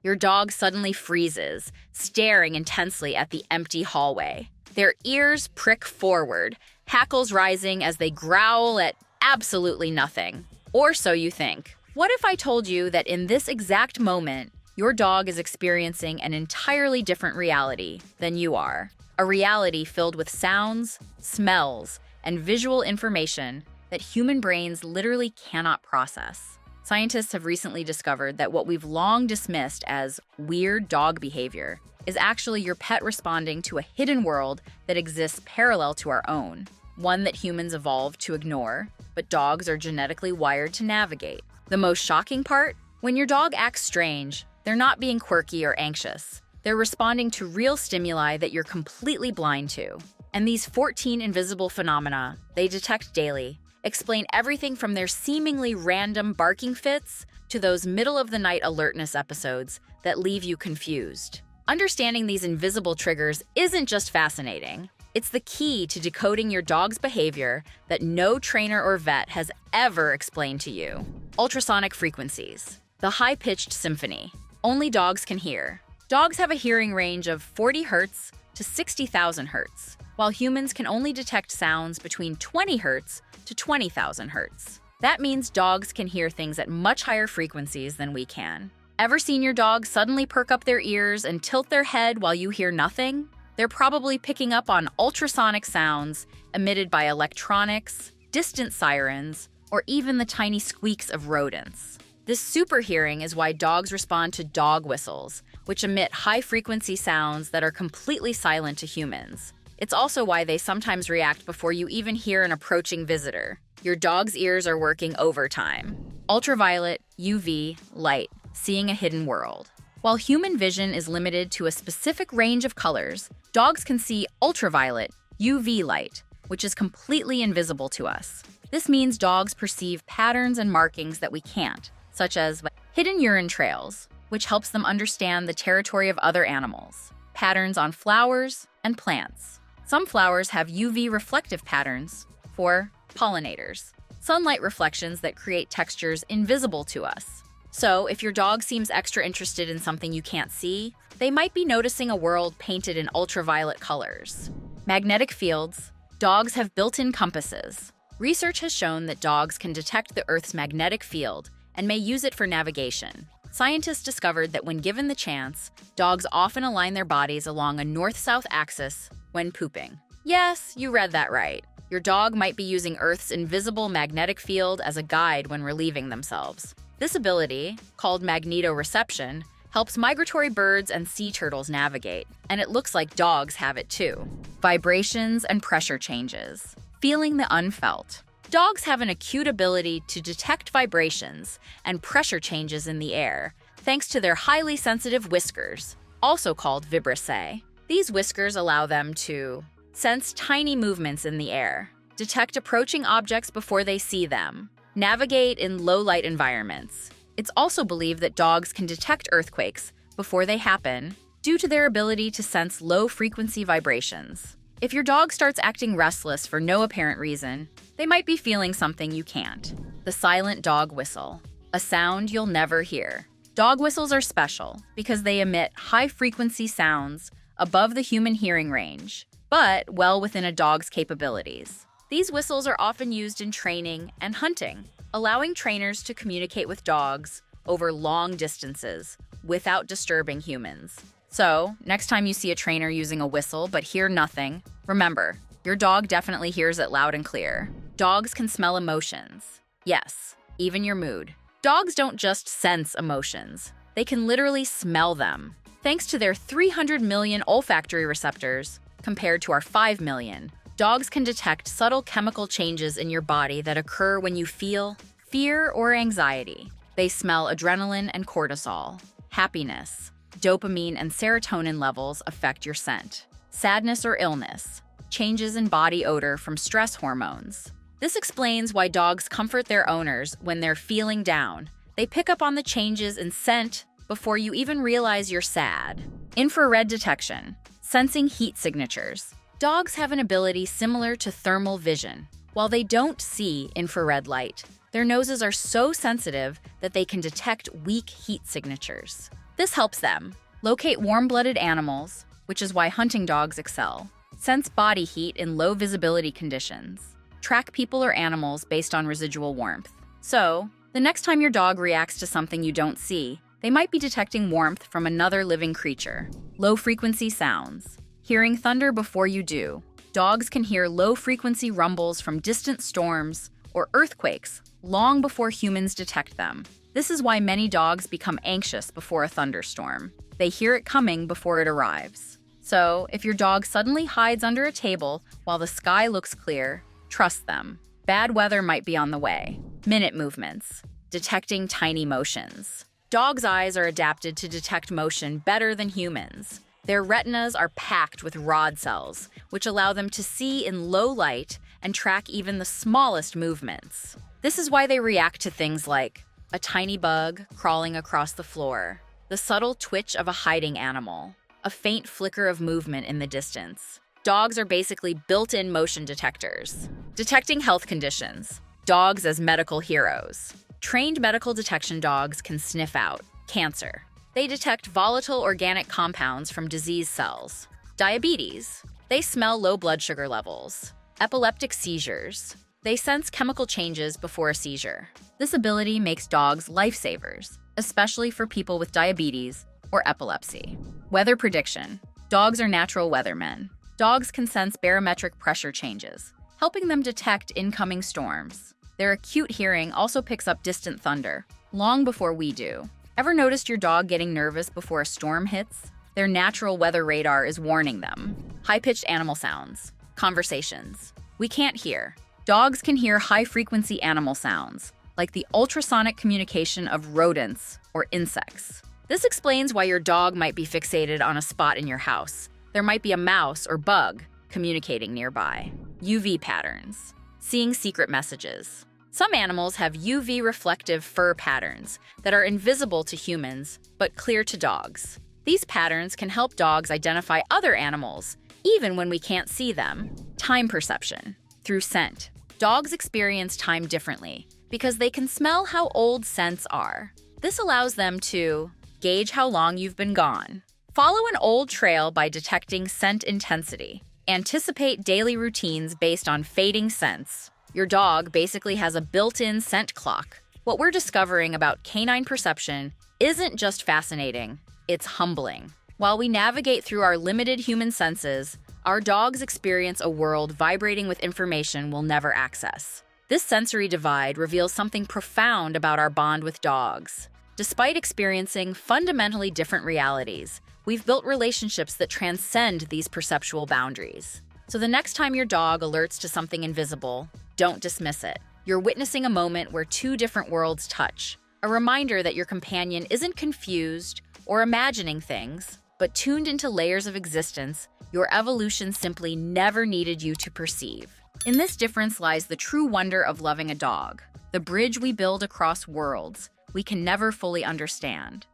Your dog suddenly freezes, staring intensely at the empty hallway. Their ears prick forward, hackles rising as they growl at absolutely nothing. Or so you think. What if I told you that in this exact moment, your dog is experiencing an entirely different reality than you are? A reality filled with sounds, smells, and visual information that human brains literally cannot process. Scientists have recently discovered that what we've long dismissed as weird dog behavior is actually your pet responding to a hidden world that exists parallel to our own, one that humans evolved to ignore, but dogs are genetically wired to navigate. The most shocking part? When your dog acts strange, they're not being quirky or anxious. They're responding to real stimuli that you're completely blind to. And these 14 invisible phenomena they detect daily explain everything from their seemingly random barking fits to those middle-of-the-night alertness episodes that leave you confused. Understanding these invisible triggers isn't just fascinating. It's the key to decoding your dog's behavior that no trainer or vet has ever explained to you. Ultrasonic frequencies, the high-pitched symphony only dogs can hear. Dogs have a hearing range of 40 Hz to 60,000 Hz, while humans can only detect sounds between 20 Hz to 20,000 Hz. That means dogs can hear things at much higher frequencies than we can. Ever seen your dog suddenly perk up their ears and tilt their head while you hear nothing? They're probably picking up on ultrasonic sounds emitted by electronics, distant sirens, or even the tiny squeaks of rodents. This super hearing is why dogs respond to dog whistles, which emit high-frequency sounds that are completely silent to humans. It's also why they sometimes react before you even hear an approaching visitor. Your dog's ears are working overtime. Ultraviolet, UV, light, seeing a hidden world. While human vision is limited to a specific range of colors, dogs can see ultraviolet, UV light, which is completely invisible to us. This means dogs perceive patterns and markings that we can't, such as hidden urine trails, which helps them understand the territory of other animals, patterns on flowers and plants. Some flowers have UV reflective patterns for pollinators, sunlight reflections that create textures invisible to us. So, if your dog seems extra interested in something you can't see, they might be noticing a world painted in ultraviolet colors. Magnetic fields. Dogs have built-in compasses. Research has shown that dogs can detect the Earth's magnetic field and may use it for navigation. Scientists discovered that when given the chance, dogs often align their bodies along a north-south axis when pooping. Yes, you read that right. Your dog might be using Earth's invisible magnetic field as a guide when relieving themselves. This ability, called magnetoreception, helps migratory birds and sea turtles navigate, and it looks like dogs have it too. Vibrations and pressure changes. Feeling the unfelt. Dogs have an acute ability to detect vibrations and pressure changes in the air, thanks to their highly sensitive whiskers, also called vibrissae. These whiskers allow them to sense tiny movements in the air, detect approaching objects before they see them, navigate in low-light environments. It's also believed that dogs can detect earthquakes before they happen due to their ability to sense low-frequency vibrations. If your dog starts acting restless for no apparent reason, they might be feeling something you can't. The silent dog whistle, a sound you'll never hear. Dog whistles are special because they emit high-frequency sounds above the human hearing range, but well within a dog's capabilities. These whistles are often used in training and hunting, allowing trainers to communicate with dogs over long distances without disturbing humans. So, next time you see a trainer using a whistle but hear nothing, remember, your dog definitely hears it loud and clear. Dogs can smell emotions. Yes, even your mood. Dogs don't just sense emotions. They can literally smell them. Thanks to their 300 million olfactory receptors, compared to our 5 million, dogs can detect subtle chemical changes in your body that occur when you feel fear or anxiety. They smell adrenaline and cortisol. Happiness, dopamine and serotonin levels affect your scent. Sadness or illness, changes in body odor from stress hormones. This explains why dogs comfort their owners when they're feeling down. They pick up on the changes in scent before you even realize you're sad. Infrared detection, sensing heat signatures. Dogs have an ability similar to thermal vision. While they don't see infrared light, their noses are so sensitive that they can detect weak heat signatures. This helps them locate warm-blooded animals, which is why hunting dogs excel, sense body heat in low visibility conditions, track people or animals based on residual warmth. So, the next time your dog reacts to something you don't see, they might be detecting warmth from another living creature. Low-frequency sounds. Hearing thunder before you do. Dogs can hear low-frequency rumbles from distant storms or earthquakes long before humans detect them. This is why many dogs become anxious before a thunderstorm. They hear it coming before it arrives. So, if your dog suddenly hides under a table while the sky looks clear, trust them. Bad weather might be on the way. Minute movements. Detecting tiny motions. Dogs' eyes are adapted to detect motion better than humans. Their retinas are packed with rod cells, which allow them to see in low light and track even the smallest movements. This is why they react to things like a tiny bug crawling across the floor, the subtle twitch of a hiding animal, a faint flicker of movement in the distance. Dogs are basically built-in motion detectors. Detecting health conditions. Dogs as medical heroes. Trained medical detection dogs can sniff out cancer. They detect volatile organic compounds from disease cells. Diabetes. They smell low blood sugar levels. Epileptic seizures. They sense chemical changes before a seizure. This ability makes dogs lifesavers, especially for people with diabetes or epilepsy. Weather prediction. Dogs are natural weathermen. Dogs can sense barometric pressure changes, helping them detect incoming storms. Their acute hearing also picks up distant thunder, long before we do. Ever noticed your dog getting nervous before a storm hits? Their natural weather radar is warning them. High-pitched animal sounds. Conversations. We can't hear. Dogs can hear high-frequency animal sounds, like the ultrasonic communication of rodents or insects. This explains why your dog might be fixated on a spot in your house. There might be a mouse or bug communicating nearby. UV patterns. Seeing secret messages. Some animals have UV reflective fur patterns that are invisible to humans, but clear to dogs. These patterns can help dogs identify other animals, even when we can't see them. Time perception. Through scent. Dogs experience time differently because they can smell how old scents are. This allows them to gauge how long you've been gone. Follow an old trail by detecting scent intensity. Anticipate daily routines based on fading scents. Your dog basically has a built-in scent clock. What we're discovering about canine perception isn't just fascinating, it's humbling. While we navigate through our limited human senses, our dogs experience a world vibrating with information we'll never access. This sensory divide reveals something profound about our bond with dogs. Despite experiencing fundamentally different realities, we've built relationships that transcend these perceptual boundaries. So the next time your dog alerts to something invisible, don't dismiss it. You're witnessing a moment where two different worlds touch, a reminder that your companion isn't confused or imagining things, but tuned into layers of existence your evolution simply never needed you to perceive. In this difference lies the true wonder of loving a dog, the bridge we build across worlds we can never fully understand.